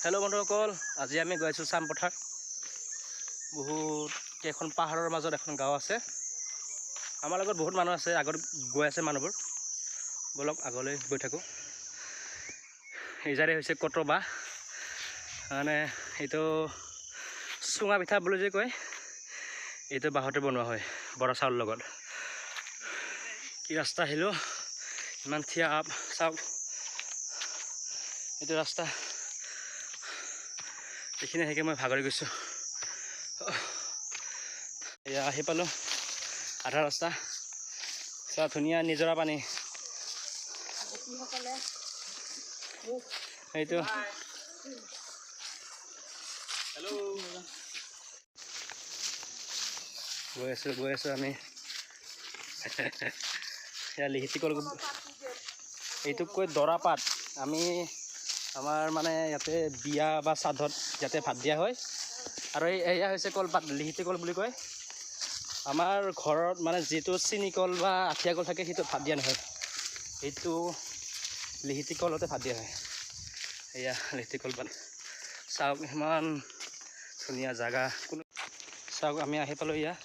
Hello' বন্ধুসকল, আজি আমি গৈ আছোঁ চামপথাৰ। বহুত কেইখন পাহাৰৰ মাজত এখন গাঁও আছে। আমাৰ লগত বহুত মানুহ আছে, আগত গৈ আছে মানুহবোৰ। বলক আগলৈ গৈ থাকোঁ। এইজাৰে হৈছে কটবা, মানে এইটো চুঙা পিঠা বুলি যে কয়, এইটো বাঁহতে বনোৱা হয় বৰা চাউলৰ লগত। কি ৰাস্তা আহিলোঁ, ইমান থিয়া আপ চাওক, এইটো ৰাস্তা। এইখিনি আহি মই ভাগৰি গৈছোঁ। এয়া আহি পালোঁ আধা ৰাস্তা। চোৱা ধুনীয়া নিজৰা পানী। এইটো গৈ আছোঁ আমি। এয়া লিহিতি কল, এইটোক কয় দৰা পাত। আমি আমাৰ মানে ইয়াতে বিয়া বা শ্ৰাদ্ধত ইয়াতে ভাত দিয়া হয়। আৰু এয়া হৈছে কলপাত, লিহিতি কল বুলি কয়। আমাৰ ঘৰত মানে যিটো চিনি কল বা আঠিয়া কল থাকে, সেইটো ভাত দিয়া নহয়। সেইটো লিহিতি কলতে ভাত দিয়া হয়। এয়া লিহিতি কলপাত। চাওক ইমান ধুনীয়া জেগা। চাওক আমি আহি পালোঁ ইয়াত,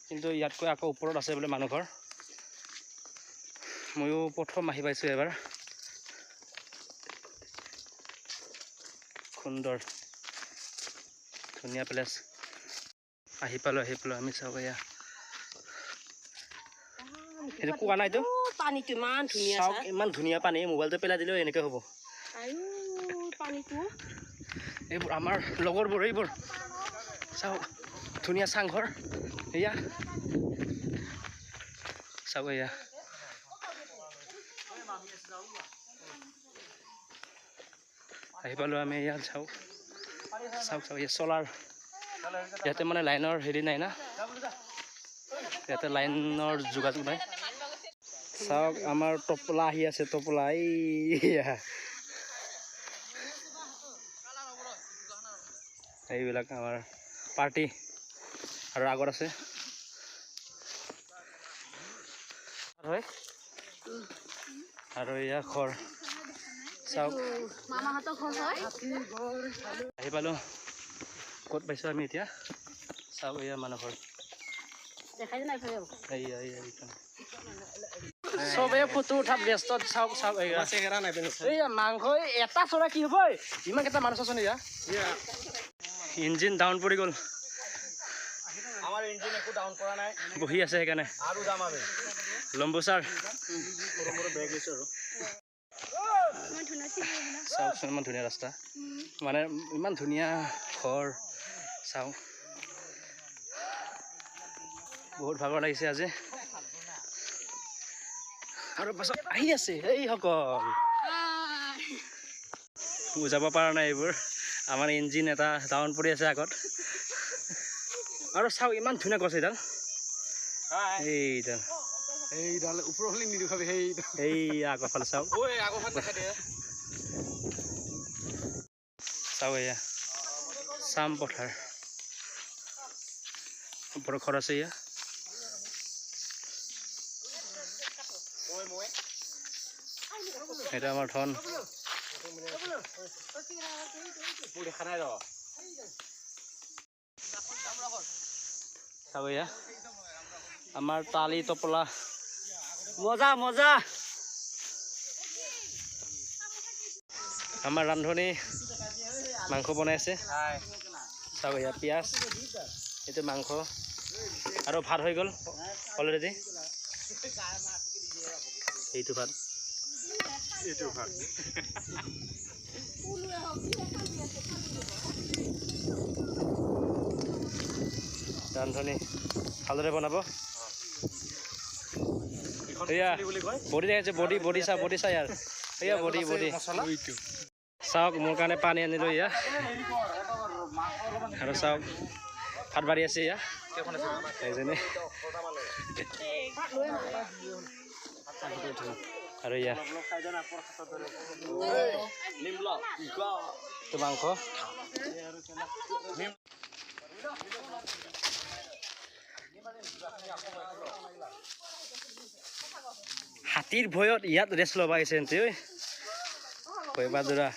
কিন্তু ইয়াতকৈ আকৌ ওপৰত আছে বোলে মানুহ ঘৰ। ময়ো প্ৰথম আহি পাইছোঁ এবাৰ। সুন্দৰ ধুনীয়া প্লেচ। আহি পালোঁ আমি। চাওক এয়া এইটো কোৱা নাইতো, পানীটো ইমান ধুনীয়া। চাওক ইমান ধুনীয়া পানী, মোবাইলটো পেলাই দিলেও এনেকৈ হ'ব। পানীটো এইবোৰ আমাৰ লগৰবোৰ, এইবোৰ চাওক ধুনীয়া চাংঘৰ। এয়া চাওক, এয়া আহি পালোঁ আমি ইয়াত। চাওক ইয়াত চলাৰ, ইয়াতে মানে লাইনৰ হেৰি নাই না, ইয়াতে লাইনৰ যোগাযোগ নাই। চাওক আমাৰ টোপোলা আহি আছে, টোপোলা এইবিলাক আমাৰ পাৰ্টি। আৰু আগত আছে হয়, আৰু এয়া ঘৰ। চাওক মামাহঁতৰ ঘৰ হয়। আহি পালোঁ, ক'ত পাইছোঁ আমি এতিয়া। চাওক এয়া মানুহ ঘৰ। চবে ফটো উঠাত ব্যস্ত। চাওক এইয়া মাংস এটা চৰা কি হ'ব, ইমান কেইটা মানুহ চাচোন। এয়া ইঞ্জিন ডাউন পৰি গ'ল। আমাৰ ইঞ্জিন একো ডাউন কৰা নাই, বহি আছে সেইকাৰণে। আৰু যাম আমি লম্বু ছাৰ ব্ৰেক লৈছোঁ আৰু চাওকচোন, ইমান ধুনীয়া ৰাস্তা, মানে ইমান ধুনীয়া ঘৰ। চাওক বহুত ভাগৰ লাগিছে আজি, আৰু পাছত আহি আছে এইসকল। বুজাব পৰা নাই এইবোৰ। আমাৰ ইঞ্জিন এটা ডাউন পৰি আছে আগত। আৰু চাওক ইমান ধুনীয়া গছ এইডাল, এইডাল ওপৰলৈ নিদেখাবি। এই আগৰ ফালে চাওক, চাওক এয়া চামপথাৰ। ওপৰৰ ঘৰ আছে এয়া। এটা আমাৰ ধন দেখা নাই ৰ। চাব এয়া আমাৰ তালি টোপোলা। মজা মজা। আমাৰ ৰান্ধনী মাংস বনাই আছে। চাব এয়া পিঁয়াজ, এইটো মাংস, আৰু ভাত হৈ গ'ল অলৰেডি। এইটো ভাত, ৰান্ধনী ভালদৰে বনাব। এয়া বডি দেখাইছে, বডি চা ইয়াৰ। এয়া বডি চাওক, মোৰ কাৰণে পানী আনিলোঁ এয়া। আৰু চাওক ভাত বাঢ়ি আছে এয়া এইজনী। আৰু এয়া মাংস। হাতীৰ ভয়ত ইয়াত ৰেষ্ট ল'ব আহিছে ভয় বাদুৰা।